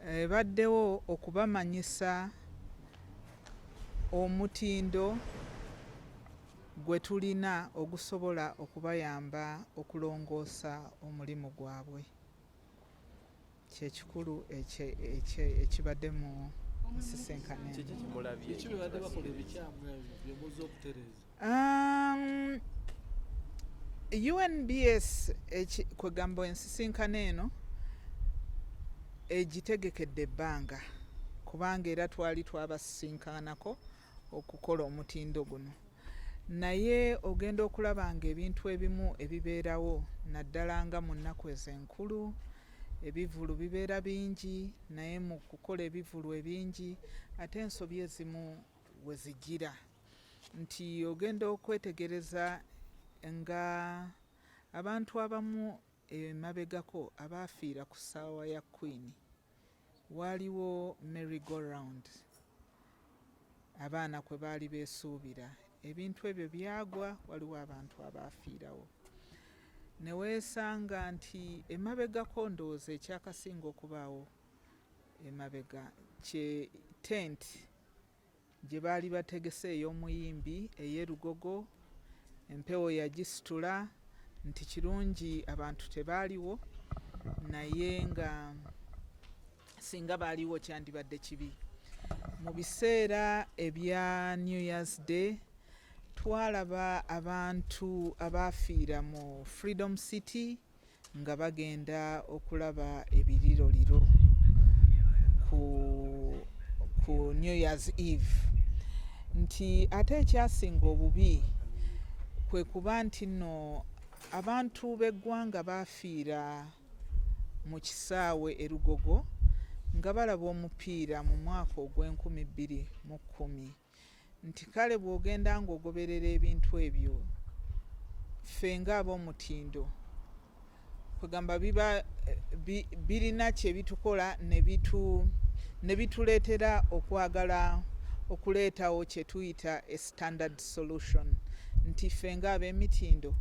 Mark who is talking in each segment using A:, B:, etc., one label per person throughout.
A: baddewo okubamanyisa omutindo gwe tulina ogusobola okubayamba okulongoosa omulimu gwabwe. Kyekikulu ekibadde mu nsisinkano. UNBS kwegamba ensisinkano eno egitegekedde ebbanga kubanga era twali twabasinkanako okukola omutindo guno, naye ogenda okulaba nga ebintu ebimu ebibeerawo naddala nga mu nnaku ezenkulu ebivulu bibeera bingi, naye mu kukola ebivulu ebingi ate ensobi ezimu we zijjira nti ogenda okwetegereza nga abantu abamu emabegako abaafiira ku ssaawa ya Queen waaliwo merry go round abaana kwe baali beesuubira, ebintu ebyo byagwa, waliwo abantu abaafiirawo. Ne weesanga nti emabegako ndowooza ekyakasinga okubaawo emabega kye tent gye baali bategese ey'omuyimbi ey'erugogo, empewo yagisitula nti kirungi abantu tebaaliwo, naye nga singa baaliwo kyandibadde kibi. Mu biseera ebya New Year's Day twalaba abantu abaafiira mu Freedom City nga bagenda okulaba ebiriroliro ku New Year's Eve, nti ate ekyasinga obubi kwe kuba nti nno abantu b'eggwanga baafiira mu kisaawe erugogo nga balaba omupiira mu mwaka ogw'2010, nti kale bw'ogenda ng'ogoberera ebintu ebyo ffe ng'ab'omutindo kwegamba biba birina kye bitukola ne bituleetera okwagala okuleetawo kye tuyita a standard solution, nti ffe ng'ab'emitindo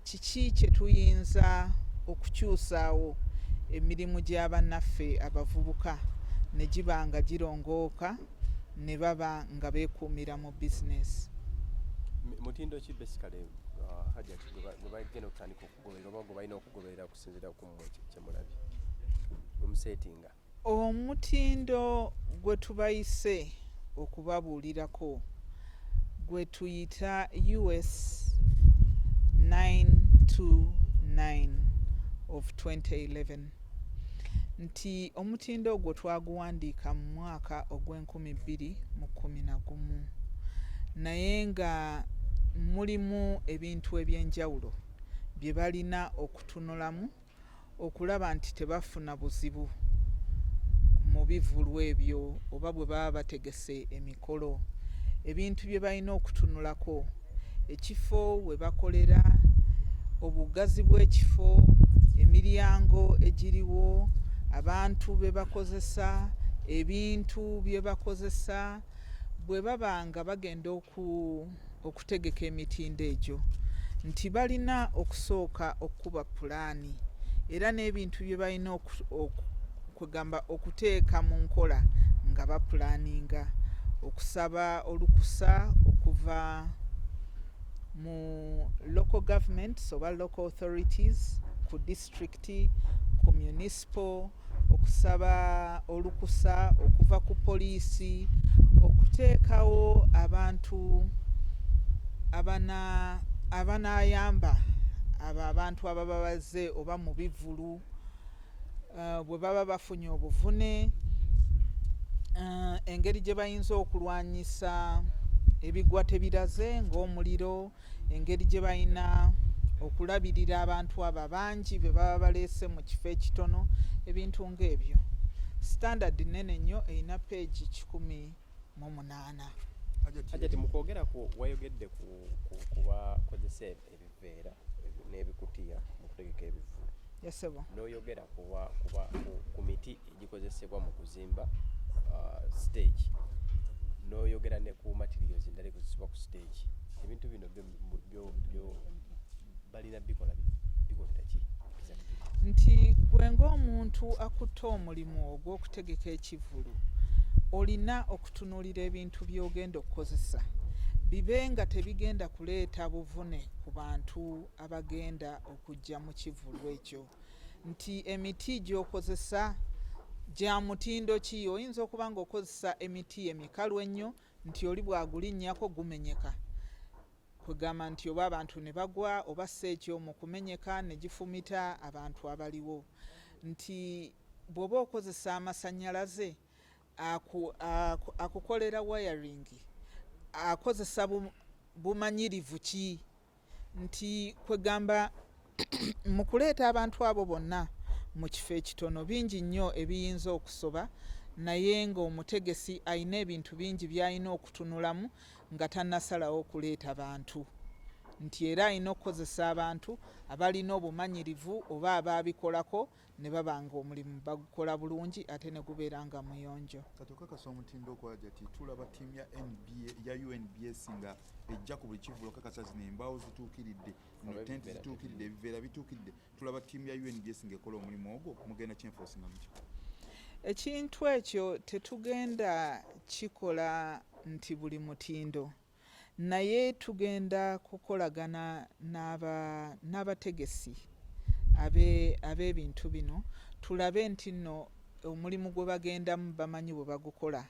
A: kiki kye tuyinza okukyusaawo emirimu gy'abannaffe abavubuka ne giba nga girongooka ne baba nga beekuumira mu bizinesi.
B: Mutindo ki basically hajja gwe bagenda okutandika okugoberera oba gwe balina okugoberera okusinziira ku mmwe kyemulabye omusetinga?
A: Omutindo gwe tubayise okubabuulirako gwe tuyita US 929 of 2011, nti omutindo ogwo twaguwandiika mu mwaka ogw'2011, naye nga mulimu ebintu eby'enjawulo bye balina okutunulamu okulaba nti tebafuna buzibu mu bivulu ebyo oba bwe baba bategese emikolo. Ebintu bye balina okutunulako ekifo we bakolera, obugazi bw'ekifo, emiryango egiriwo, abantu be bakozesa, ebintu bye bakozesa, bwe baba nga bagenda okutegeka emitindo egyo, nti balina okusooka okuba pulaani era n'ebintu bye balina kwegamba okuteeka mu nkola nga bapulaaninga, okusaba olukusa okuva mu local governments oba local authorities, ku district, ku municipal, okusaba olukusa okuva ku poliisi, okuteekawo abantu abanaayamba abo abantu ababa bazze oba mu bivulu bwe baba bafunye obuvune, engeri gye bayinza okulwanyisa ebigwa tebiraze ng'omuliro, engeri gye balina okulabirira abantu abo abangi be baba baleese mu kifo ekitono, ebintu ng'ebyo. Standard nnene nnyo erina peegi 108.
B: Hajati mukwogera wayogedde ku bakozesa ebiveera n'ebikutiya mu kutegeka ebivulu.
A: Yesebo.
B: N'oyogera ku miti egikozesebwa mu kuzimba stage. N'oyogera ne ku materials endala ekozesebwa ku stage. Ebintu bino byo balina bikolera ki?
A: Nti gwe ng'omuntu akutta omulimu ogw'okutegeka ekivulu olina okutunuulira ebintu by'ogenda okukozesa bibe nga tebigenda kuleeta buvune ku bantu abagenda okujja mu kivulu ekyo, nti emiti gy'okozesa gya mutindo ki. Oyinza okuba ng'okozesa emiti emikalu ennyo nti oli bwagulinnyako gumenyeka, kwegamba nti oba abantu ne bagwa oba seekyo mu kumenyeka ne gifumita abantu abaliwo, nti bw'oba okozesa amasannyalaze akukolera wiring akozesa bumanyirivu ki, nti kwegamba mu kuleeta abantu abo bonna mu kifo ekitono bingi nnyo ebiyinza okusoba, naye ng'omutegesi ayina ebintu bingi by'alina okutunulamu nga tannasalawo okuleeta bantu, nti era alina okukozesa abantu abalina obumanyirivu oba abaabikolako ne baba nga omulimu bagukola bulungi ate ne gubeera nga muyonjo.
C: Kati okakasa omutindo ogwaja ti tulaba ttiimu ya UNBS nga ejja ku buli kivulu okakasa zino embaawo zituukiridde, tenti zituukiridde, ebiveera bituukiridde, tulaba ttiimu ya UNBS ng'ekola omulimu ogwo, mugenda kyenfoosinga mukyo?
A: Ekintu ekyo tetugenda kikola nti buli mutindo, naye tugenda kukolagana n'abategesi ab'ebintu bino tulabe nti nno omulimu gwe bagendamu bamanyi bwe bagukola.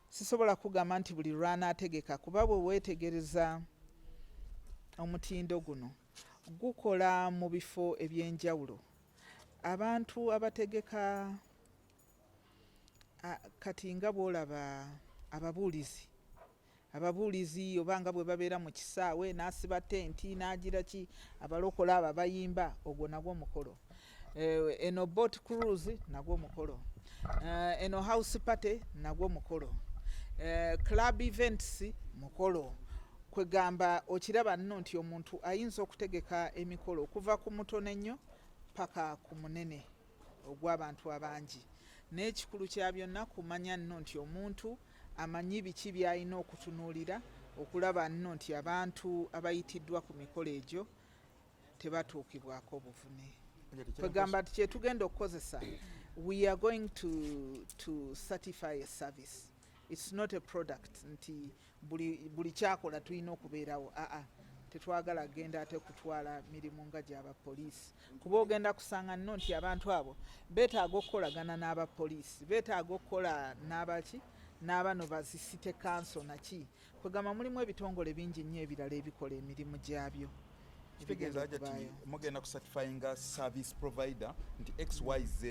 A: Sisobola kugamba nti buli lwanaategeka, kuba bwe weetegereza omutindo guno gukola mu bifo eby'enjawulo. Abantu abategeka kati nga bw'olaba ababuulizi oba nga bwe babeera mu kisaawe n'asiba tenti n'agira ki, abalokola abo bayimba, ogwo nagwo mukolo. Eno boat cruise nagwo mukolo. Eno house party nagwo mukolo. Club events mukolo. Kwegamba okiraba nno nti omuntu ayinza okutegeka emikolo okuva ku mutono ennyo paka ku munene ogw'abantu abangi. N'ekikulu kya byonna kumanya nno nti omuntu amanyi biki by'alina okutunuulira okulaba nno nti abantu abayitiddwa ku mikolo egyo tebatuukibwako buvune. Kwegamba nti kye tugenda okukozesa, we are going to certify a service. It's not a product nti buli kyakola tulina okubeerawo. Tetwagala genda ate kutwala mirimu nga gy'abapoliisi, kuba ogenda kusanga nno nti abantu abo beetaaga okukolagana n'abapoliisi, beetaaga okukola n'abano bazisite kanso naki. Kwegamba mulimu ebitongole bingi nnyo ebirala ebikola emirimu gyabyo.
C: Kitegeeza ti mugenda ku certifyinga service provider nti XYZ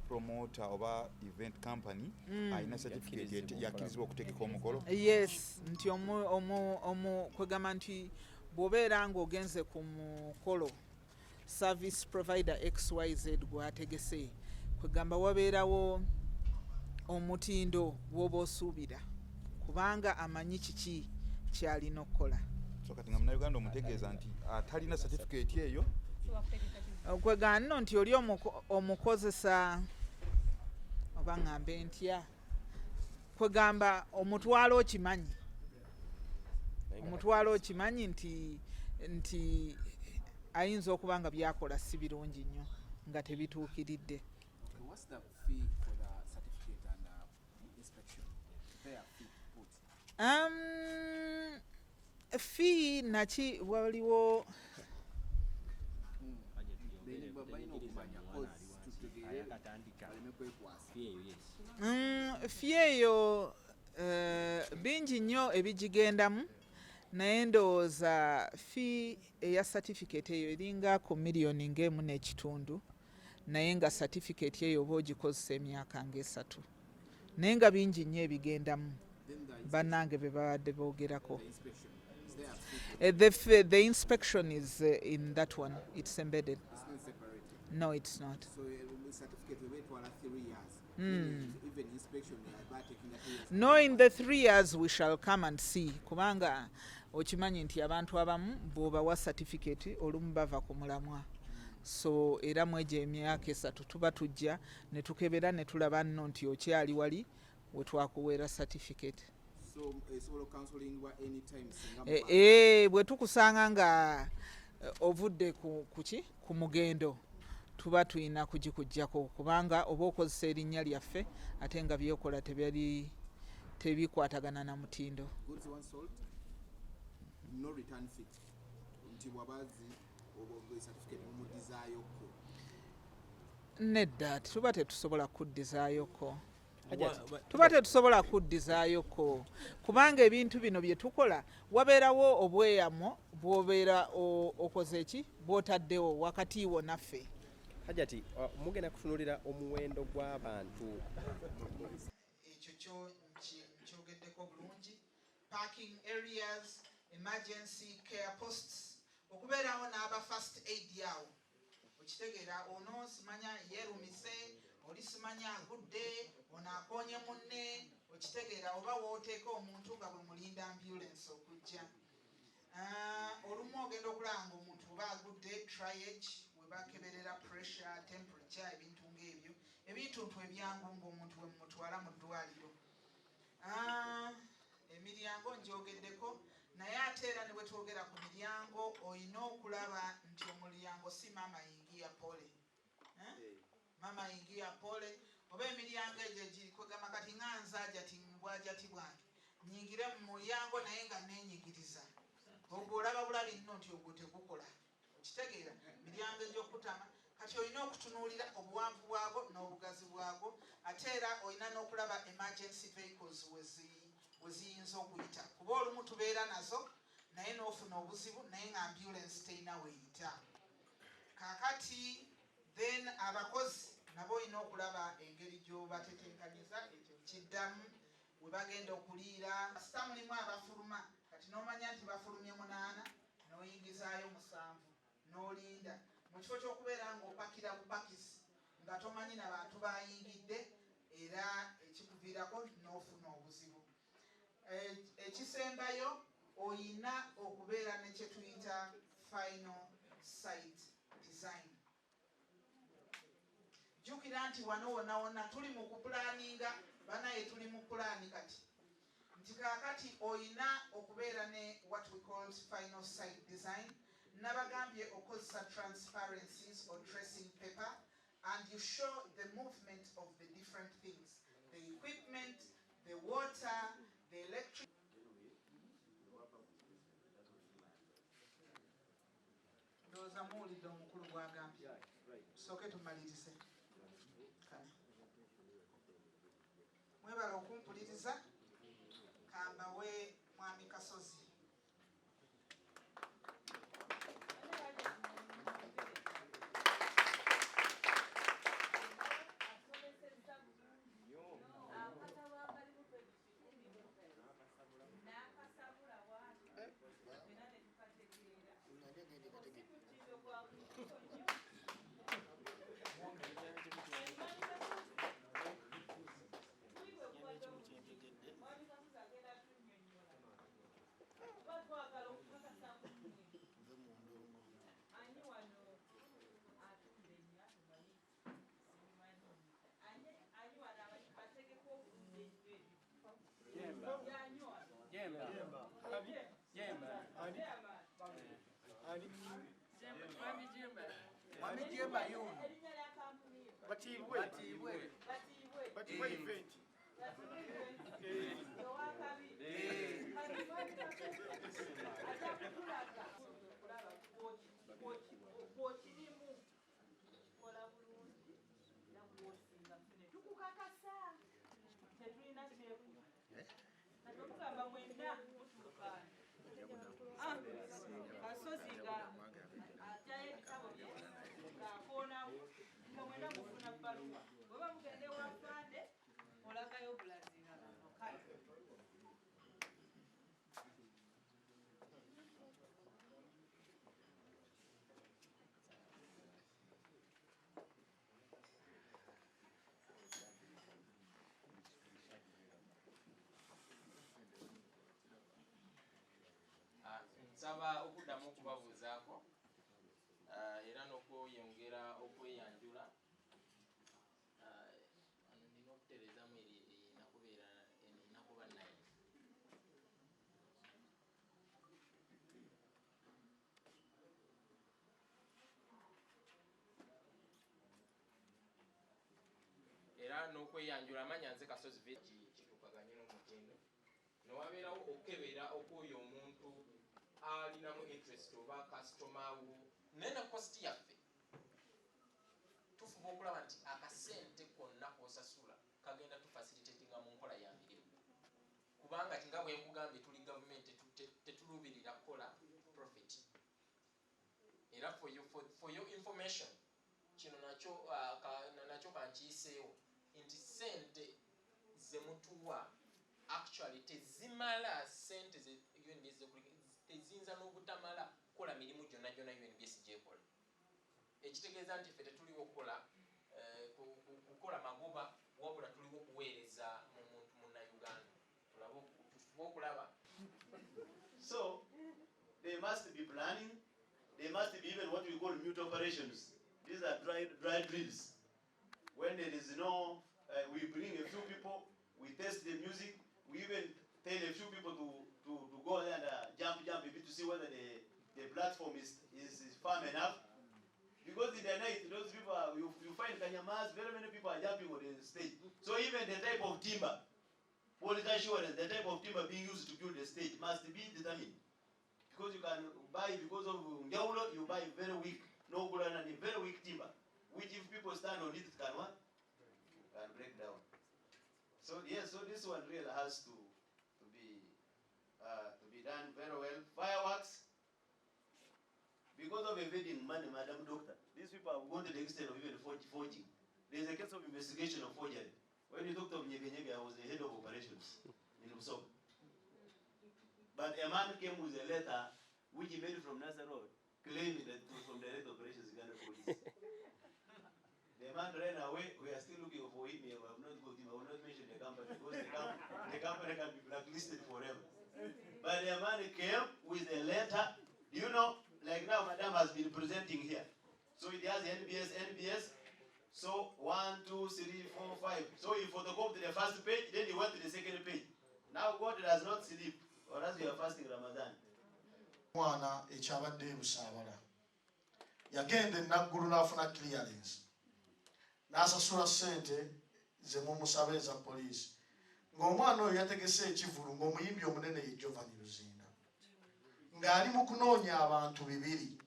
C: promoter oba event company alina certificate yakkirizibwa okutegeka omukolo?
A: Yes, nti kwegamba nti bw'obeera ng'ogenze ku mukolo service provider XYZ gwategese, kwegamba wabeerawo omutindo gwoba osuubira kubanga amanyi kiki kyalina okukola.
C: So kati nga munnayuganda omutegeeza nti atalina certificate eyo
A: kwegamba nno nti oli omukozesa oba ngambe ntya, kwegamba omutwalo okimanyi nti ayinza okuba nga byakola si birungi nnyo nga tebituukiridde. Fee naki waliwo fee eyo bingi nnyo ebigigendamu, naye ndowooza fee eya certificate eyo eringa ku miliyoni ng'emu n'ekitundu, naye nga certificate eyo oba ogikozesa emyaka nga3, naye nga bingi nnyo ebigendamu bannange be babadde boogerako. The inspection is in that one. It's embedded.
D: It's not separated.
A: No, it's not.
D: So certificate we wait for 3 years. Even inspection about taking 3 years.
A: No, in the 3 years we shall come and see. Kubanga okimanyi nti abantu abamu bw'obawa certificate olumu bava ku mulamwa. So era mwegyo emyaka 3 tuba tujja ne tukebera ne tulaba nno nti okyali wali we twakuweera certificate.
D: So it's all counseling anytime.
A: Bwe tukusanga nga ovudde ku mugendo tuba tulina kugikugjako kubanga oba okozesa erinnya lyaffe ate nga byokola tebikwatagana na mutindo.
D: Goods once sold, no return fee. Nti wabazi obo certificate mumudizayoko.
A: Nedda tuba tetusobola kuddizayoko kubanga ebintu bino bye tukola wabeerawo obweyamo bw'obeera okoze ki bw'otaddewo wakati wo naffe.
B: Hajati mugenda kutunulira omuwendo gw'abantu
A: ekyo kyogeddeko bulungi. Parking areas, emergency care posts, okubeerawo n'aba first aid yawo okitegeera ono simanya yeerumise oli simanya agudde ono akoonye munne okitegeera oba wooteeka omuntu nga bwe mulinda ambulance okujja. Olumu ogenda okulaba nga omuntu oba agudde triage webakeberera pressure temperature ebintu ng'ebyo ebintuntu ebyangu ng'omuntu we mumutwala mu ddwaliro. Emiryango njogeddeko naye ate era ne bwe twogera ku miryango olina okulaba nti omulyango si mama yingia pole. Mama yingia pole oba emiryango egyo egikogama kati nganza jati bwajati bwange nyingire mu mulyango naye nga neenyigiriza ogwo olaba bulabi nno nti ogwo tegukola okitegeera miryango egy'okutama kati olina okutunuulira obuwanvu bwagwo n'obugazi bwagwo ate era olina n'okulaba emergency vehicles weziyinza okuyita kuba olumu tubeera nazo naye n'ofuna obuzibu naye nga ambulance terina weeyita. Kaakati then abakozi nabo olina okulaba engeri gy'obateteekanyiza ekyo kiddamu we bagenda okuliira. Kasita mulimu abafuluma kati n'omanya nti bafulumye 8 n'oyingizaayo 7 n'olinda mu kifo ky'okubeera ng'opakira bupakisi nga tomanyi na bantu bayingidde era ekikuviirako n'ofuna obuzibu. Ekisembayo oyina okubeera ne kye tuyita final site design. Jjukira nti wano wonna tuli mu kupulaninga banaye tuli mu pulaani kati nti kaakati oyina okubeera ne what we call final site design. Nabagambye okozesa transparencies or tracing paper and you show the movement of the different things, the equipment, the water, the electric. Ndowooza muwulidde omukulu bw'agambye tusooke tumalirize. Mwebala okumpuliriza kambawe mwami Kasozi.
E: Nsaba okuddamu okubabuuzaako era n'okweyongera okweyanjula. Nina okutereezaamu nakubeera nakuba naye. n'okweyanjula amanya nze Kasozi kitukaganye n'omutindo newabeerawo okukebera okwoyo omuntu alinamu interest oba customer wo naye ne cost yaffe tufuba okulaba nti akasente konna kosasula kagenda tufacilitatinga mu nkola ya mirimu kubanga nga bwe nkugambye tuli gavumenti tetulubirira kukola profit era for your information kino nakyo kankiyiseewo nti sente zemutuwa actually tezimala sente UNBS teziyinza n'obutamala kukola mirimu gyonna UNBS gyekola ekitegeeza nti ffe tetuliwo kukola magoba wabula tuliwo okuweereza mu muntu munnayuganda tufuba okulaba.
F: So they must be planning, they must be even what we call mute operations. These are dry drills. When there is no, we bring a few people, we test the music, we even tell a few people to go there and jump a bit to see whether the platform is firm enough. Because in the night, those people, you find Kanyamas, very many people are jumping on the stage. So even the type of timber, quality assurance, the type of timber being used to build the stage must be determined. Because you can buy, because of Njaulo, you buy very weak, no good and very weak timber, which if people stand on it, can what? Can break down. So yes, so this one really has to be done very well. Fireworks, because of evading money, Madam Doctor, these people have gone to the extent of even forging. There is a case of investigation of forgery. When you talked of Nyege, I was the head of operations in Usob. But a man came with a letter which he made from Nasa Road, claiming that it was from the head of operations Uganda police. The man ran away. We are still looking for him. I have not got him. I will not mention the company because the company can be blacklisted forever. But the man came with a letter. Do you know? Like now, Madam has been presenting here. So it has NBS. So 1, 2, 3, 4, 5. So he photocopied the first page, then he went to the second page. Now God does not sleep, or as we are fasting Ramadan.
G: Mwana ekyabadde busabala. Yagenda naggulu n'afuna clearance. N'asasula ssente ze mumusaba eza poliisi. Ng'omwana oyo yategese ekivulu ng'omuyimbi omunene ye Giovanni Luzinda. Ng'ali mu kunoonya abantu 200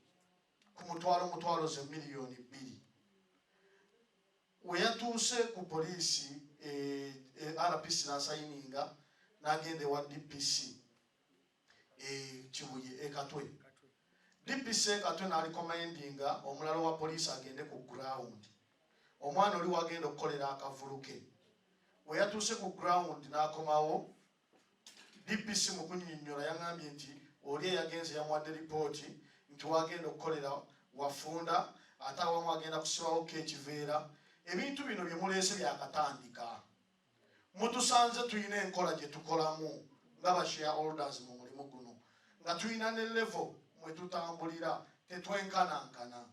G: ku mutwalo ze miliyoni 2. We yatuuse ku poliisi RPC n'asayininga n'agenda ewa DPC Kibuye Katwe. DPC Katwe n'alikomendinga omulala wa poliisi agende ku ground. Omwana oli wagenda okukolera akavuluke. We yatuuse ku ground n'akomawo DPC mu kunnyonnyola yangambye nti oli eyagenze yamuwadde lipooti nti wagenda okukolera wafunda ate awamu agenda kusibawo ekiveera. Ebintu bino bye muleese byakatandika. Mutusanze tuyina enkola gye tukolamu nga ba shareholders mu mulimu guno. Nga tuyina ne level mwe tutambulira tetwenkanankana.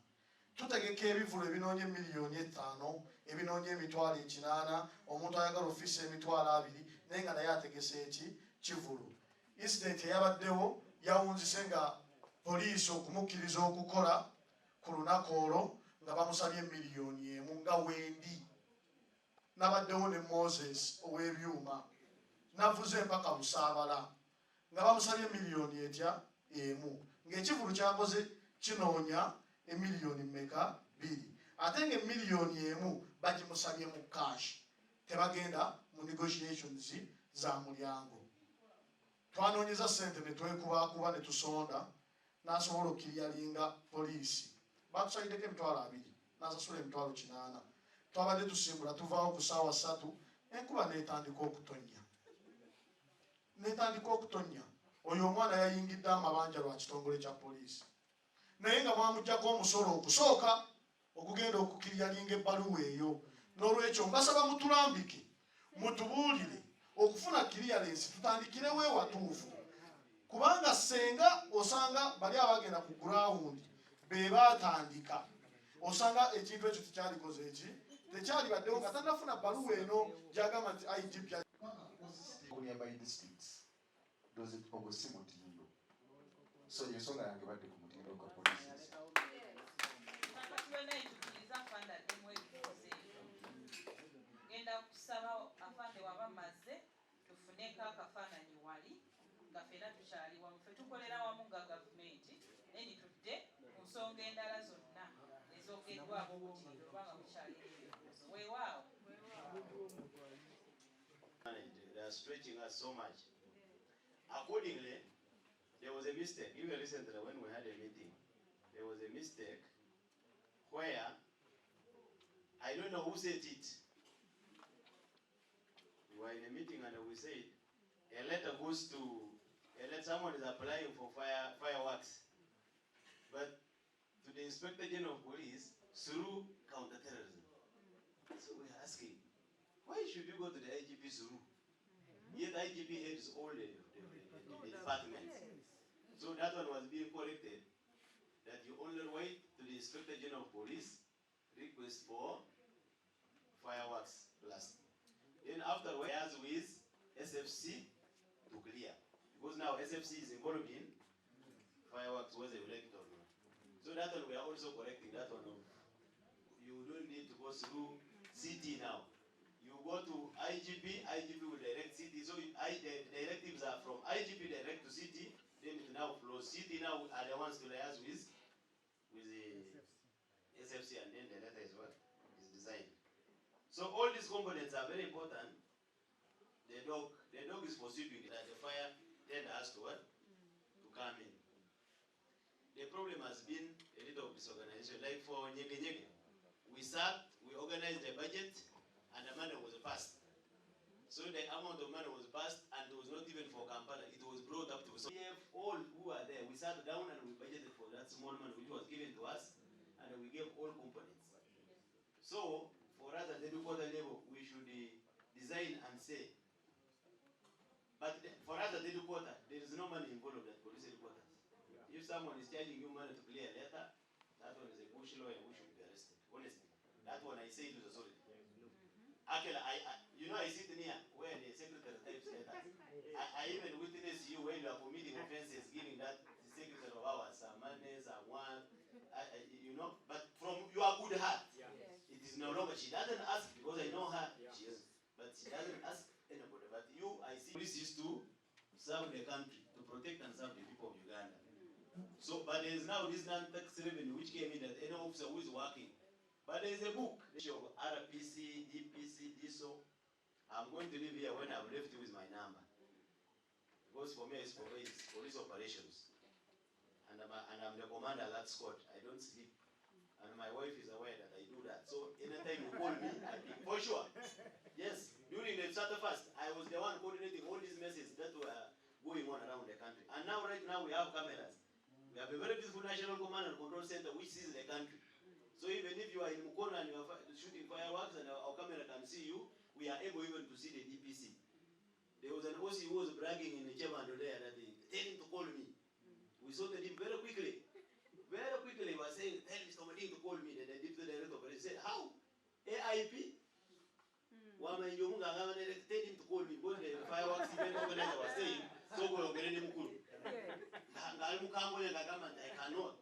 G: Tutegeka ebivulu ebinoonye miliyoni 5, ebinoonye emitwalo 8, omuntu ayagala ofiisi emitwalo 2, naye nga naye ategese kivulu. Incident eyabaddewo yawunzise nga poliisi okumukkiriza okukola ku lunaku olwo nga bamusabye miliyoni 1 nga wendi. Nabaddewo ne Moses ow'ebyuma navuze mpaka Lusaabala nga bamusabye miliyoni 1 ng'ekivulu kyakoze kinoonya emiliyoni 2 ate nga emiliyoni 1 bagimusabye mu cash tebagenda mu negotiations za mulyango. Twanoonyeza ssente ne twekubakuba ne tusonda n'asobola okiryalinga poliisi. Batusaliddeko emitwalo 2 n'asasula emitwalo 8. Twabadde tusimbula tuvaawo ku ssaawa 3 enkuba n'etandika okutonnya. Oyo omwana yayingidde amabanja lwa kitongole kya poliisi. Naye nga mwamuggyako omusolo okusooka okugenda okukiryalinga ebbaluwa eyo. N'olwekyo mbasaba mutulambike mutubuulire okufuna clearance tutandikirewo ewatuufu. Kubanga senga osanga bali abagenda ku ground be baatandika osanga ekintu ekyo tekyalikoze tekyali baddewo nga tannafuna bbaluwa eno gyagamba nti IGP
H: nearby districts doze ogusimu tiyo. So yensonga yange badde ku mutindo gwa poliisi.
I: Genda
F: They are stretching us so much. Accordingly, there was a mistake. Even recently when we had a meeting, there was a mistake where, I don't know who said it. We were in a meeting and we said, a letter goes to, someone is applying for fireworks, but to the Inspector General of Police through counterterrorism. So we're asking, why should you go to the IGP through? Yet the IGP heads all the departments. So that one was being corrected, that you only wait to the Inspector General of Police request for fireworks blast. Then afterwards, as with SFC to clear. Because now SFC is involved in fireworks, whether you like it or not. So that one we are also correcting that one. You don't need to go through CT now. You go to IGP, IGP will direct CT. So the directives are from IGP direct to CT, then it now flows. CT now are the ones to liaise with the SFC, and then the letter is what is designed. So all these components are very important. The dog is for sweeping, that the fire then has to what? To come in. The problem has been a little disorganization. Like for Nyege, we sat, we organized the budget, and the money was passed. So the amount of money was passed, and it was not even for Kampala. It was brought up to. So we have all who are there. We sat down and we budgeted for that small money which was given to us, and we gave all components. So for us at the headquarter level, we should design and say. But for us at the headquarter, there is no money involved at police headquarters. If someone is charging you money to clear a letter, that one is a bush law and we should be arrested. Honestly, that one I say to the authority. Actually, I sit near where the secretary types letters. I even witness you when you are committing offenses, giving that the secretary of ours some money, someone, but from your good heart, it is no longer. She doesn't ask because I know her. She is, but she doesn't ask anybody. But you, I see, police is to serve the country, to protect and serve the people of Uganda. So, but there is now this non-tax revenue which came in that any officer who is working. But there is a book, RPC, DPC, DSO. I'm going to leave here when I've left with my number. Because for me, it's police operations. And I'm the commander at that squad. I don't sleep. And my wife is aware that I do that. So anytime you call me, I pick for sure. Yes, during the charter fast, I was the one coordinating all these messages that were going on around the country. And now, right now, we have cameras. We have a very beautiful national command and control center which sees the country. So even if you are in Mukono and you are shooting fireworks and our camera can see you, we are able even to see the DPC. There was an OC who was bragging in the chairman there that they tell him to call me. We sorted him very quickly. Very quickly, he was saying, tell Mr. Mading to call me. The deputy director of police said, how? AIP? Tell him to call me. Because the fireworks event organizer was saying, so go I cannot.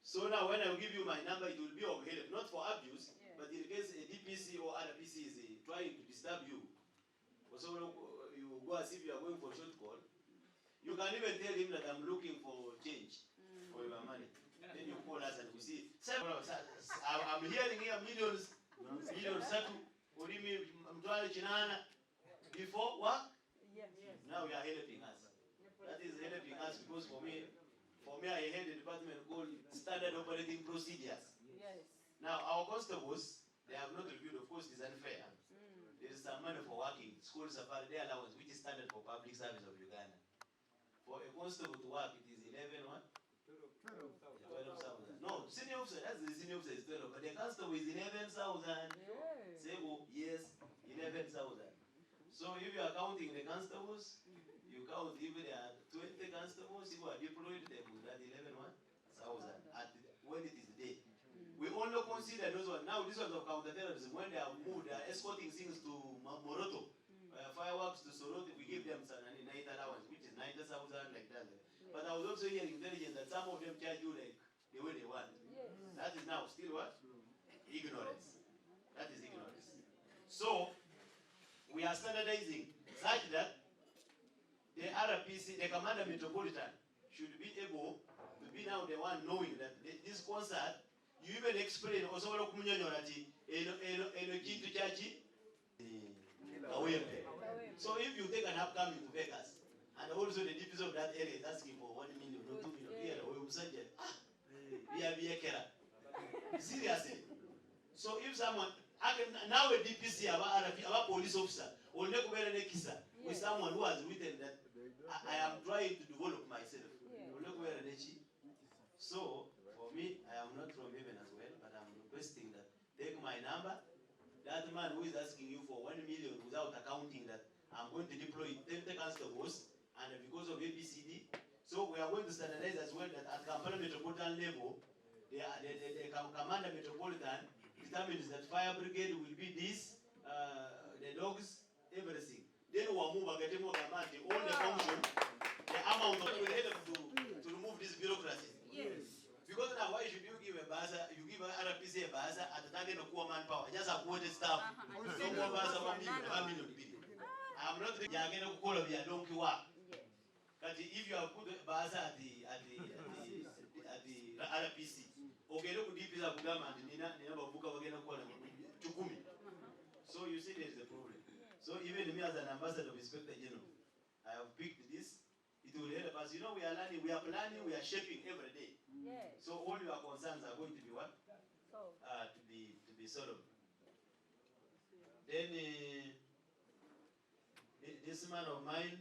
F: So now when I give you my number, it will be of help, not for abuse, but in case a DPC or RPC is trying to disturb you, so you go as if you are going for a short call, you can even tell him that I'm looking for change for your money. Then you call us and we see. I'm hearing here millions, before what? Yes. Now you are helping us. That is helping us because for me, I head a department called Standard Operating Procedures. Yes. Now, our constables, they have not reviewed, of course, it is unfair. There is some money for working, school safari, their allowance, which is standard for public service of Uganda. For a constable to work, it is 11 what? 12,000. No, senior officer, that's the senior officer is 12, but the constable is 11,000. Yes. Say, oh, yes, 11,000. So if you are counting the constables, you count if there are 20 constables who are deployed, they will have 11,000 when it is day. We only consider those ones. Now this ones of counterterrorism, when they are moved, they are escorting things to Moroto, fireworks to Soroti, we give them night allowance, which is 90,000 like that. But I was also hearing intelligence that some of them charge you like the way they want. Yes. That is now still what? Ignorance. That is ignorance. So we are standardizing such that the RPC, the Commander Metropolitan, should be able to be now the one knowing that this concert, you even explain osobola okumunyonyola ati eno kintu kyaki kawempe. So if you take an upcoming to Vegas and also the DPs of that area is asking for 1 million or 2 million here, we will say seriously. So if someone now a DPC our police officer will never with someone who has written that I am trying to develop myself. So for me, I am not from heaven as well, but I'm requesting that take my number. That man who is asking you for 1 million without accounting that I'm going to deploy 10 constables and because of ABCD, so we are going to standardize as well that at Kampala metropolitan level, the commander metropolitan determines that fire brigade will be this, the dogs, everything. Then we will move again more command, all the function, the amount of will help to remove this bureaucracy. Yes. Because now why should you give a baza, you give a RPC a baza at the target of poor manpower, just a quoted staff, no more baza 1 million. I'm not the again of call of your donkey work. But if you have put a baza at the RPC, okay, look deep is a Bugama and never book of again of call to Kumi. So you see there is a problem. So even me as an ambassador of Inspector General, I have picked this. It will help us. You know, we are learning, we are planning, we are shaping every day. Yes. So all your concerns are going to be what? To be solved. Then this man of mine,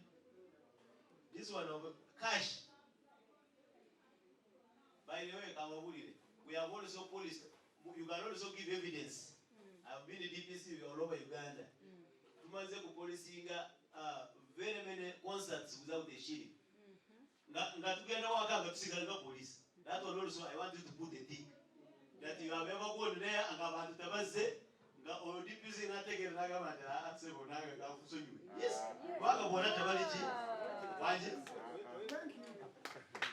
F: this one of cash. By the way, we have also police. You can also give evidence. I've been in DPC all over Uganda. Policing very many concerts without a shilling. Police. That one also I want you to put a tick. That you have ever gone there and have tabase, or DPC not taking Nagamata, yes.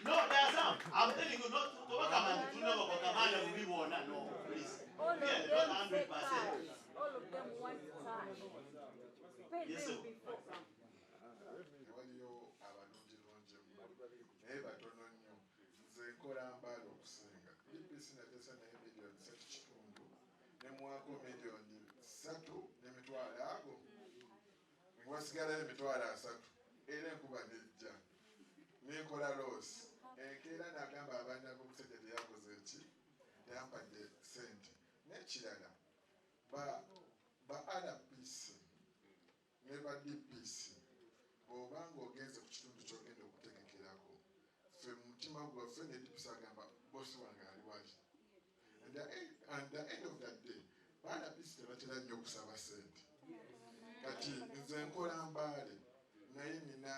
F: No, there are some. I'm telling you not to work about to know about commander will be one. No, please.
I: All of them 100%. All of them want time. Pay
F: yes,
I: them
F: sir.
I: before.
J: Nekola loss enkeera n'agamba abaana b'omusajja teyakoze eki yampadde ssente n'ekirala ba RPC ne ba DPC bw'obanga ogenze ku kitundu ky'ogenda okutegekerako ffe mu mutima gwaffe ne DPC agamba bosi wange ali wali and the end of that day ba RPC tebatera nnyo okusaba ssente kati nze nkola Mbaale naye nina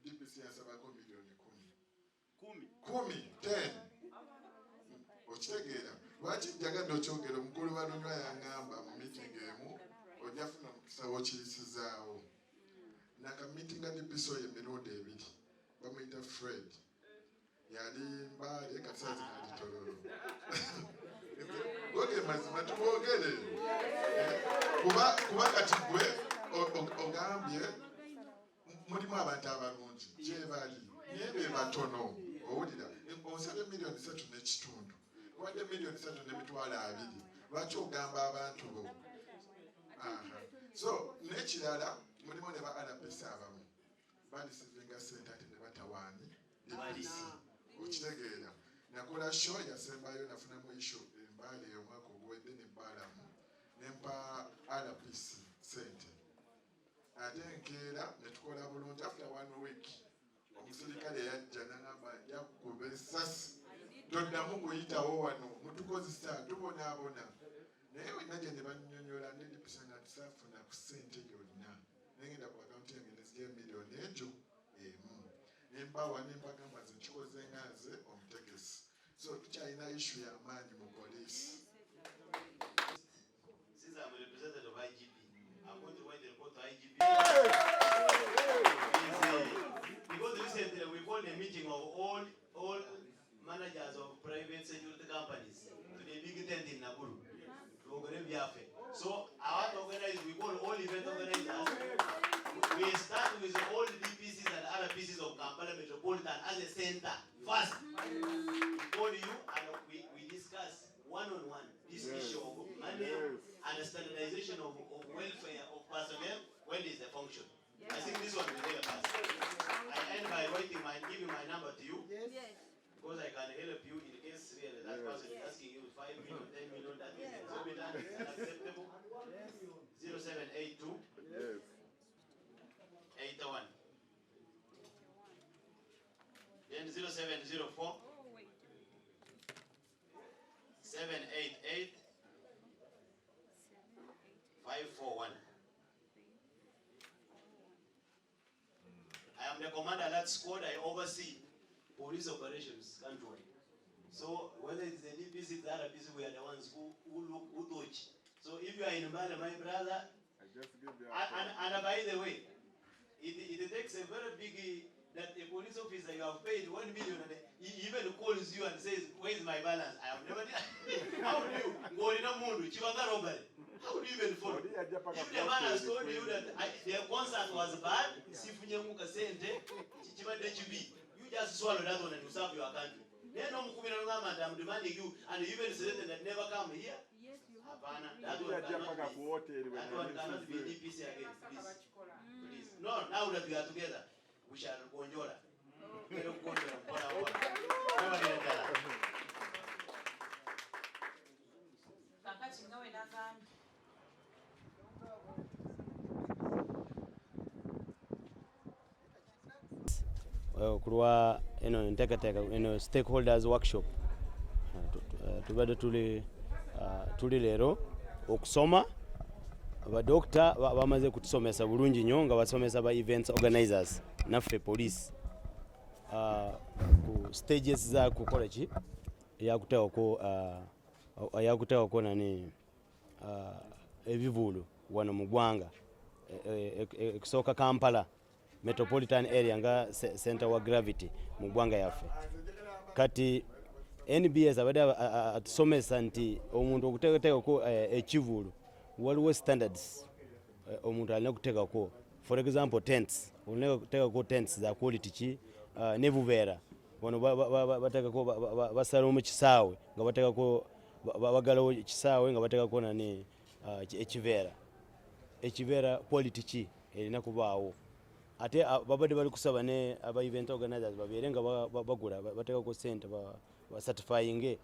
J: DPC yasabako milioni 10 okitegeera lwaki njagadde okyogera omukulu balonywa yangamba mu meeting emu ojja funa mukisa w'okiyisizaawo nakamitinga DPC oyo emirundi 2 bamuyita Fred yali Mbaale kasazi nali Tororo goge mazima tubogere kuba kati gwe ogambye mulimu abantu abalungi gye bali naye be batono owulira osabye miliyoni 3 n'ekitundu wadde miliyoni 3 n'emitwalo 2 lwaki ogamba abantu bo so n'ekirala mulimu ne ba RPC abamu balisivinga ssente ate ne batawaani DPC okitegeera nakola show yasembayo nafunamu issue Mbaale omwaka oguwedde ne Bbaalamu nempa RPC ssente ate enkeera ne tukola bulungi after 1 week omusirikale yajja n'agamba ajja kukuba essasi toddamu kuyitawo wano mutukozesa tubonaabona naye wenna gye ne bannyonnyola ne DPC nga tisaafuna ku ssente yonna nengenda ku akawunti yange nezigya miliyoni egyo emu nembawa nembagamba nze nkikoze nga nze omutegesi so tukyalina issue y'amaanyi mu poliisi.
F: Since I'm a representative of IGP, I'm going to write the report to IGP. Because recently we called a meeting of all managers of private security companies to the big tent in Nakuru. So I want to organize, we call all event organizers. We start with all DPCs and RPCs of Kampala Metropolitan as a center first. We call you and we discuss 1-on-1 and standardization of welfare of personnel when there is a function. I think this one will help us. I end by giving my number to you.
I: Yes.
F: Because I can help you in case really that person is asking you 5 million, 10 million, that is exorbitant, unacceptable. 0782 81. Then 0704 788 541. I am the commander alert squad. I oversee police operations countrywide. So whether it's the DPC, the RPC, we are the ones who touch. So if you are in Mali, my brother, and by the way, it takes a very big that a police officer you have paid 1 million and he even calls you and says, "Where is my balance?" I have never. How do you go in a mood? How do you even follow? If the man has told you that their concert was bad, you just swallow that one and you serve your country. Then I'm demanding you, and you even said that never come here.
I: Yes, you have.
F: That one cannot be DPC again, please. No, now that we are together, we shall go on Yola.
K: Kulwa nteekateeka stakeholders workshop tubadde tuli leero okusoma abadokita bamaze kutusomesa bulungi nnyo nga basomesa ba events organizers naffe police ku stages za kukola ki eyakuteekako nani ebivulu wano mu ggwanga ekusooka Kampala metropolitan area nga center wa gravity mu ggwanga yaffe. Kati NBS abadde atusomesa nti omuntu okuteekateekako ekivulu waliwo standards omuntu alina okuteekako. For example tents, olina okuteekako tents za quality ki ne buveera wano bateekako basalawo mu kisaawe nga bateekako bagalawo kisaawe nga bateekako nani ekiveera quality ki erina kubaawo. Ate babadde bali kusaba ne aba event organizers babeere nga bagula bateekako sente ba certifying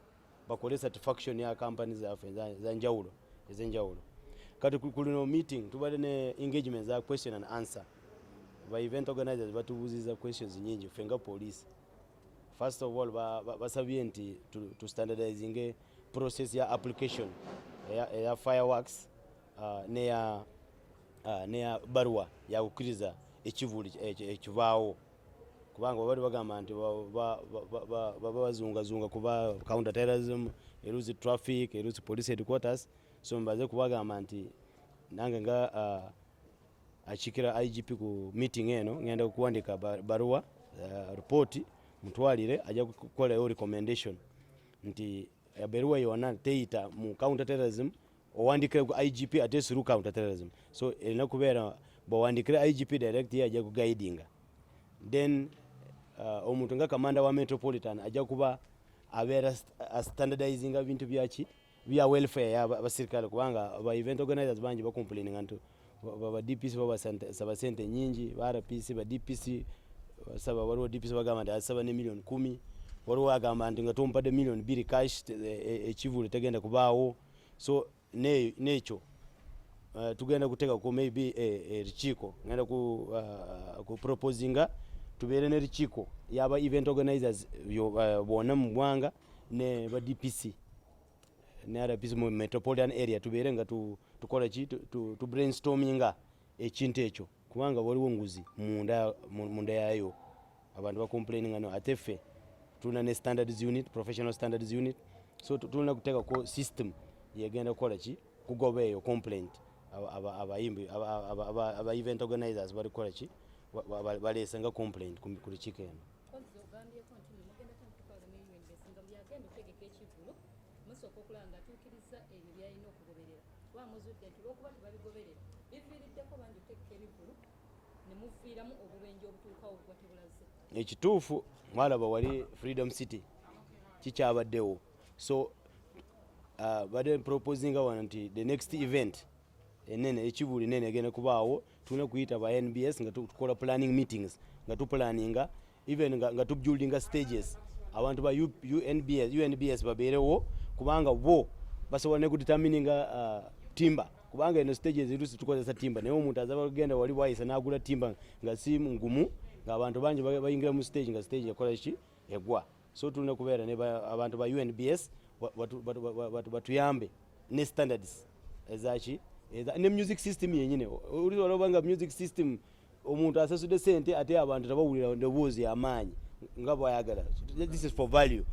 K: bakole satisfaction ya company zaffe ez'enjawulo. Kati kulino meeting tubadde ne engagement za question and answer. Ba event organizers batubuuziza questions nyingi ffe nga police. First of all basabye nti to standardizing process ya application ya fireworks ne ya barua ya kukkiriza ekivulu ekivaawo kubanga babadde bagamba nti baba bazungazunga kuba counter terrorism, eruzi traffic, eruzi police headquarters. So mbaze kubagamba nti nange nga achikira IGP ku meeting eno ngenda kuwandika barua report mutwalire ajja kukola recommendation nti barua yona teita mu counter terrorism owandikire ku IGP ate through counter terrorism. So erina kubeera bawandikire IGP direct ajja ku guiding. Then omuntu nga kamanda wa metropolitan ajja kuba abeera standardizing ebintu byaki bya welfare ya basirikale kubanga aba event organizers banji ba complaining nti ba DPC baba sente nyingi ba RPC ba DPC saba waliwo DPC bagamba nti asaba ne million 10 waliwo agamba nti nga tompadde million 2 cash ekivulu tegenda kubaawo. So necho tugenda kuteeka ko maybe richiiko ngenda ku proposinga tubeere ne richiiko yaba event organizers bona mu ggwanga ne ba DPC ne RPC mu metropolitan area tubeere nga tukola ki tu brainstorminga ekintu ekyo kubanga waliwo nguzi munda yayo abantu ba complaining ano ateffe tuna ne standards unit, professional standards unit. So tulina kuteeka ko system yegenda kukola ki kugoba eyo complaint aba event organizers bali kukola ki baleese nga complaint ku likiiko eno. Ekituufu mwalaba wali Freedom City kikyabaddewo. So badde proposinga wano nti the next event enene ekivulu enene egenda kubaawo tulina kuyita ba NBS nga tukola planning meetings nga tuplaninga even nga tubuildinga stages abantu ba UNBS babeerewo kubanga bo basobola ne kudetermininga timber kubanga eno stages erusi tukozesa timber naye omuntu azaba kugenda wali bwayisa n'agula timber nga si ngumu ng'abantu bangi bayingira mu stage nga stage ekola ki egwa so tulina kubeera ne abantu ba UNBS batuyambe ne standards ezaki ne music system yenyine olobanga music system omuntu asasudde sente ate abantu tabawulira ndoboozi amaanyi nga bwayagala. This is for value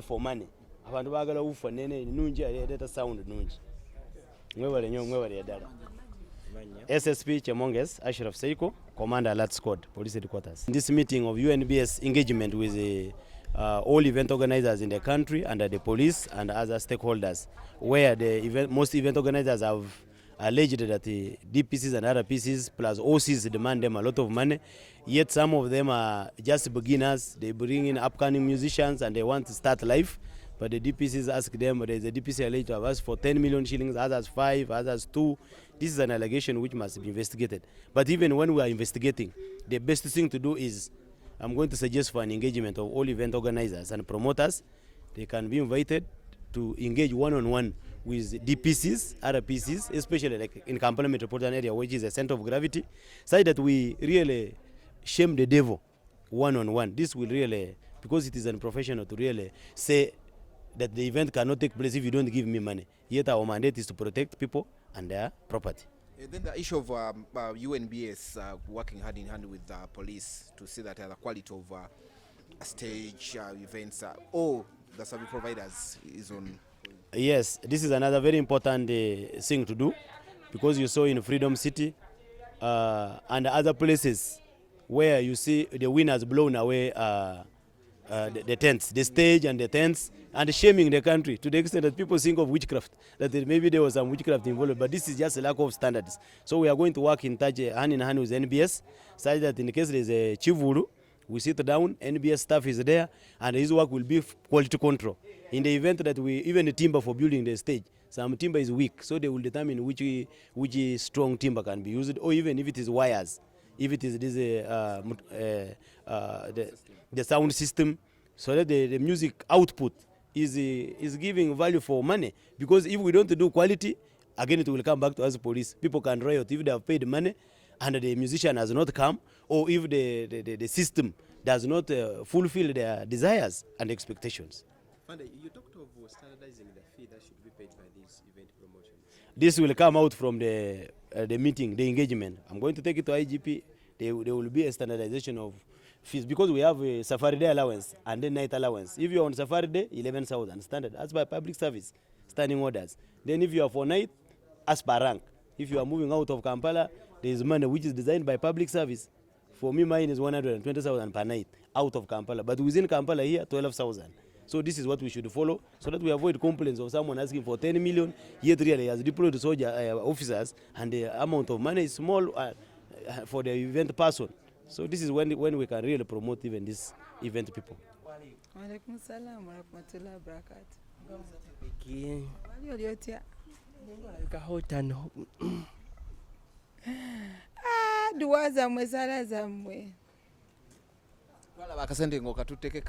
K: for money. Abantu baagala ufa nene nungi aleta sound nungi. Mwebale nyo mwebale yadala. SSP Chemonges Ashraf Seiko, Commander Alert Squad, Police Headquarters. In this meeting of UNBS engagement with all event organizers in the country under the police and other stakeholders, where the most event organizers have alleged that the DPCs and other PCs plus OCs demand them a lot of money, yet some of them are just beginners. They bring in upcoming musicians and they want to start life, but the DPCs ask them, there is a DPC alleged to have asked for 10 million shillings, others 5, others 2. This is an allegation which must be investigated. But even when we are investigating, the best thing to do is, I'm going to suggest for an engagement of all event organizers and promoters. They can be invited to engage one-on-one with DPCs, other PCs, especially like in Kampala metropolitan area, which is a center of gravity, so that we really shame the devil one-on-one. This will really, because it is unprofessional to really say that the event cannot take place if you don't give me money. Yet our mandate is to protect people and their property.
D: Then the issue of UNBS working hand in hand with police to see that the quality of stage events all the service providers is on.
K: Yes, this is another very important thing to do, because you saw in Freedom City and other places where you see the winners blown away the tents, the stage and the tents, and shaming the country to the extent that people think of witchcraft, that maybe there was some witchcraft involved, but this is just a lack of standards. So we are going to work in touch hand in hand with NBS, such that in case there is a chivulu, we sit down, NBS staff is there, and his work will be quality control. In the event that we, even the timber for building the stage, some timber is weak, so they will determine which strong timber can be used, or even if it is wires, if it is the sound system, so that the music output is giving value for money. Because if we don't do quality, again it will come back to us police. People can riot if they have paid money and the musician has not come, or if the system does not fulfill their desires and expectations.
B: You talked of standardizing the fee that should be paid by these event promotions.
K: This will come out from the meeting, the engagement. I'm going to take it to IGP. There will be a standardization of fees, because we have a safari day allowance and then night allowance. If you're on safari day, 11,000 standard, as by public service, standing orders. Then if you are for night, as per rank. If you are moving out of Kampala, there is money which is designed by public service. For me, mine is 120,000 per night out of Kampala. But within Kampala here, 12,000. So this is what we should follow, so that we avoid complaints of someone asking for 10 million, yet really has deployed soldier officers, and the amount of money is small for the event person. So this is when we can really promote even this event people.
L: Walaikum salam wa rahmatullahi wa barakatuh. Duwaza mwe sala zamwe.
D: Wala bakasente ngo katuteke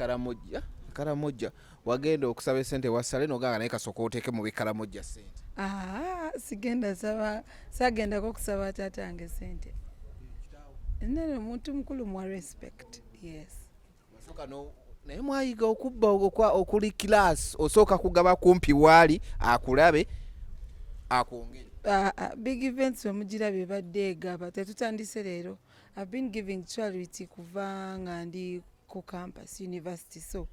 D: karamoja wagenda okusaba sente wasale noganga naye kasoko oteke mu bikaramoja sente.
L: Sigenda sagenda ko kusaba tatange sente. Nene muntu mukulu mwa respect. Yes.
D: Masoka no naye mwayiga okubba okuli class osoka kugaba kumpi wali akulabe akongere.
L: Big events omugira bebadde gaba tetutandise leero. I've been giving charity kuvanga ndi ku campus university, so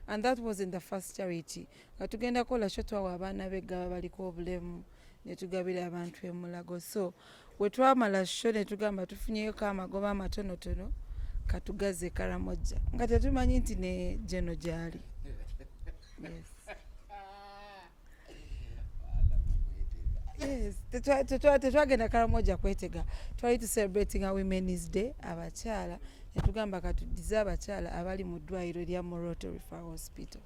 L: and that wasn't the first charity. Katugenda kola shotwa wabana begaba baliko obulemu ne tugabira abantu emulago. So we twamala sho ne tugamba tufunyeyo kamagoba amatonotono katugaze karamoja nga tetumanyi nti ne jeno jali. Yes. Yes, tetwagenda karamoja kwetega. Twali to celebrating our Women's Day abachala ne tugamba katudiza abachala abali mu ddwaliro lya Moroto Referral Hospital.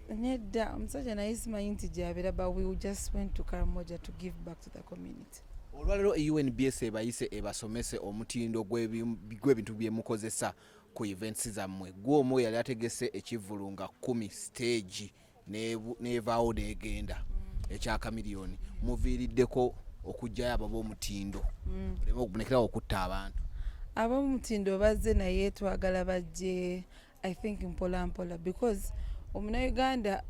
L: nedda omusajja naye simanyi nti gy'abeera, but we just went to Karamoja to give back to the community.
D: Olwalero UNBS ebayise ebasomese omutindo gw'ebintu bye mukozesa ku events zammwe. Gw'omu yali ategese ekivvulu nga 10 stage n'evaawo n'egenda ekya kamiliyoni. Muviiriddeko okujjayo abo b'omutindo muleme okubonekerawo okutta abantu.
L: Ab'omutindo bazze naye twagala bajje I think mpola mpola because Omunnayuganda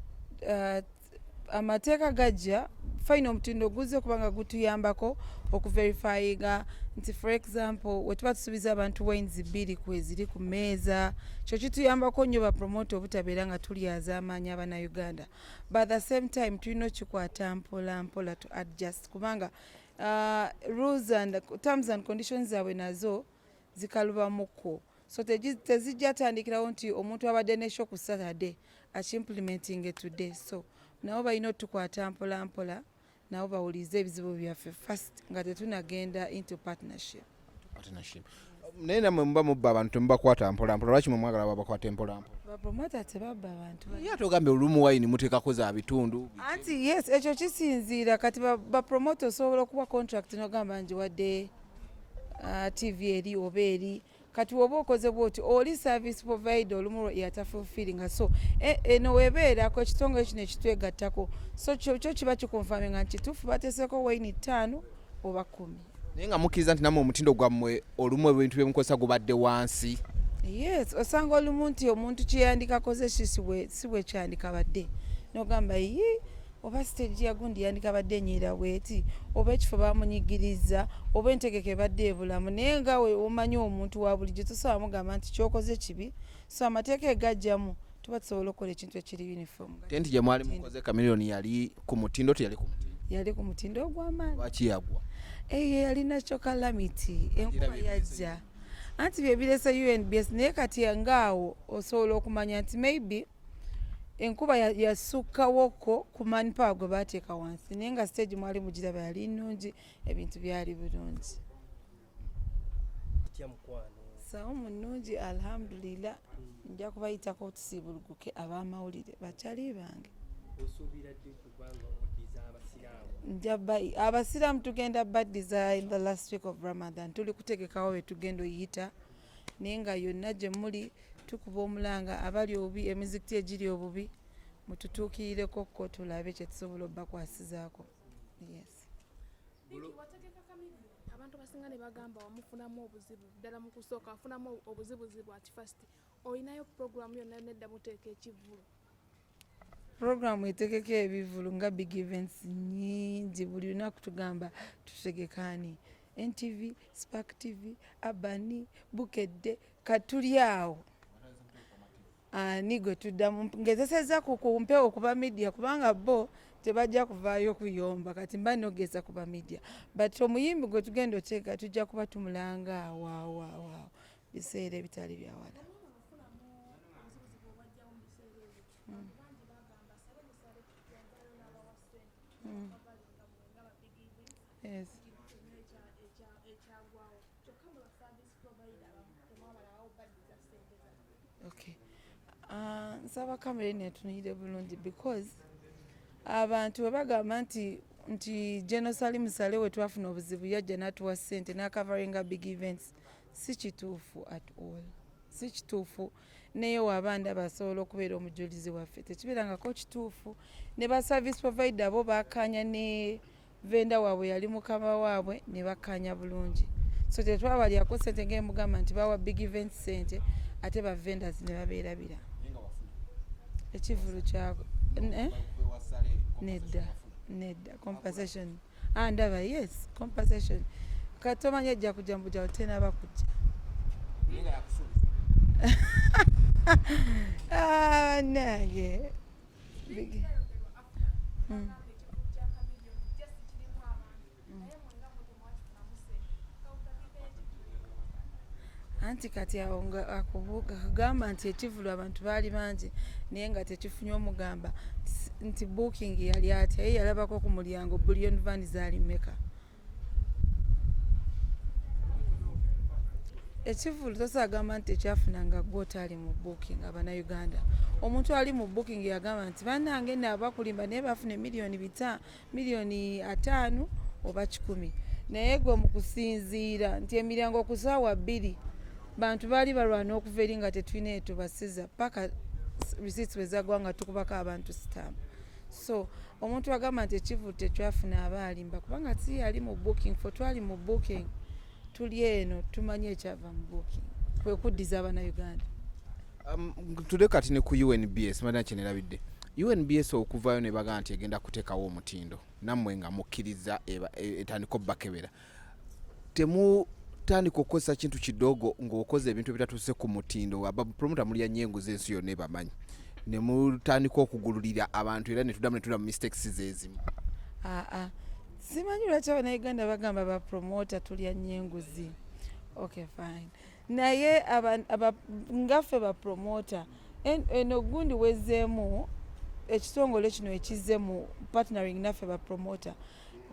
L: amateeka gajja fine omutindo guzze kubanga gutuyambako okuverifyinga nti for example wetuba tusuubiza abantu wines 2 kweziri ku mmeeza kyo kituyambako nnyo bapromote obutabeera nga tulyaza amaanyi Abannayuganda, but at the same time tulina okikwata mpola mpola to adjust kubanga rules and terms and conditions zaabwe nazo zikalubamuko, so tezijja tandikirawo nti omuntu abadde nesho ku Saturday akimplementing today, so nabo balina otukwata mpola mpola nabo bawulize ebizibu byaffe first nga tetunagenda into partnership.
D: Naye namwe muba mubba abantu mubakwata mpola mpola, lwaki mwagala babakwate mpola mpola?
L: Bapromota tebabba abantu.
D: Ate ogambe olumu wayini muteekako za bitundu.
L: Anti yes, ekyo kisinziira kati bapromota osobola okuba contract n'ogamba njiwadde TV eri oba eri kati woba okoze bwoti oli service provider olumu yatafulfillinga, so eno webeerako ekitongole kino ekitwegattako, so kyo kiba kikonfaminga nti kituufu bateeseko wayini 5 oba 10.
D: Naye nga mukkiriza nti namwe omutindo gwammwe olumu ebintu bye mukozesa gubadde wansi.
L: Yes, osanga olumu nti omuntu kyeyandikakoze si bwe kyandikabadde n'ogamba oba stage ya gundi yandikabadde nyiira bweti oba ekifo bamunyigiriza oba entegeke ebadde ebulamu, naye nga we omanyi omuntu wa bulijjo tosobola mugamba nti kyokoze kibi, so amateeka egajjamu tuba tusobola okukola ekintu ekiri uniform.
D: Tenti gye mwali mukoze kamiliyoni yali ku mutindo teyali ku mutindo?
L: Yali ku mutindo ogw'amaanyi.
D: Lwaki yagwa?
L: Yalina calamity enkuba yajja anti bye birese UNBS, naye kati ngaawo osobola okumanya nti maybe enkuba yasukkawoko ku manpower gwe baateeka wansi, naye nga stage mwali mugiraba yali nnungi, ebintu byali bulungi. Sawa munnungi alhamdulillah. Nja kubayitako otusibuluguke ab'amawulire bakyali bange. Abasiraamu tugenda baddiza in the last week of Ramadan, tuli kutegekawo be tugenda oyita, naye nga yonna gye muli tukuba omulanga abali obubi emizikiti egiri obubi mututuukirireko ko tulabe kye tusobola obbakwasizaako. Yes.
M: Abantu basinga ne bagamba wamufunamu obuzibu ddala mu kusooka wafunamu obuzibuzibu ati first olinayo programu yonna nedda muteeka ekivvulu.
L: Programu etegeka ebivulu nga big events nyingi buli lunaku tugamba tutegekaani NTV, Spark TV, Abani, Bukedde, katuli awo. Nigo tuddamu ngezeseza kukumpewo kuba media kubanga bo tebajja kuvaayo kuyomba kati mba nogeza kuba media, but omuyimbi gwe tugenda oteeka tujja kuba tumulanga waaw biseera ebitali byawala. Yes. Okay. Nsaba kamera enetunuyire bulungi because abantu webagamba nti General Salim Sale we twafuna obuzibu yajja n'atuwa ssente n'akavaringa big events, si kituufu at all, si kituufu. Naye waba ndaba asobola okubeera omujulizi waffe tekibeerangako kituufu, ne ba service provider bo bakkaanya ne venda waabwe yali mukama waabwe ne bakkaanya bulungi, so tetwabalyako ssente ng'emugamba nti bawa big events ssente ate ba vendors ne babeerabira ekivulu kyako. Nedda compensation ndaba yes compensation kati omanyi ejja kujja mbujawo tenaba kujja. Nange anti kati awo akubuuka kagamba nti ekivulu abantu baali bangi naye nga tekifunye omugamba nti booking yali atya, ye yalabako ku mulyango bullion van zaali meka. ekivulu tosagamba nti ekyafunanga gwotali mu booking abannayuganda. Omuntu ali mu booking yagamba nti bannange nabakulimba naye bafune miliyoni 5 oba 10, naye gwe mu kusinziira nti emiryango ku ssaawa 2 bantu baali balwana okuva eri nga tetulina etubasiza paka receipts wezagwa nga tukubako abantu stamp. So omuntu agamba nti ekivulu tekyafuna abalimba kubanga si ali mu booking, fo twali mu booking tuli eno tumanye ekyava mu booking kwe kuddiza abannayuganda.
D: Tudde kati ne ku UNBS madana kyenerabidde UNBS okuvaayo ne baga nti egenda kuteekawo omutindo nammwe nga mukkiriza etandika obbakebera temutandika okukozesa kintu kidogo ng'okoze ebintu ebitatuuse ku mutindo abapromota mulya nyengo z'ensi yonna ebamanyi ne mutandika okugululira abantu era ne tuddamu ne mu mistakes zeezimu.
L: Simanyi lwaki abannayuganda bagamba bapromota tulya nyenguzi. Okay, fine. Naye ngaffe bapromota eno gundi wezzeemu ekitongole kino ekizze mu partnering naffe bapromota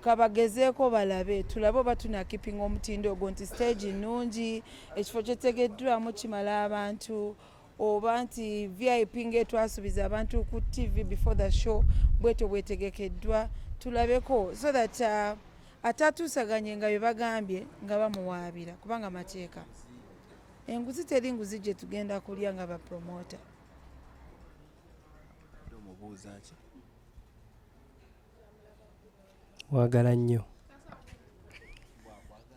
L: kabagezeeko balabe tulabe oba tunakipinga omutindo ogwo nti stage nnungi, ekifo kyetegeddwamu kimala abantu, oba nti VIP ng'etwasuubiza abantu ku TV before the show bwetyo bwetegekeddwa tulabeko so that atatuusaganye nga bye bagambye nga bamuwaabira kubanga amateeka enguzi teri nguzi gye tugenda kulya nga bapromota.
N: Wagala nnyo.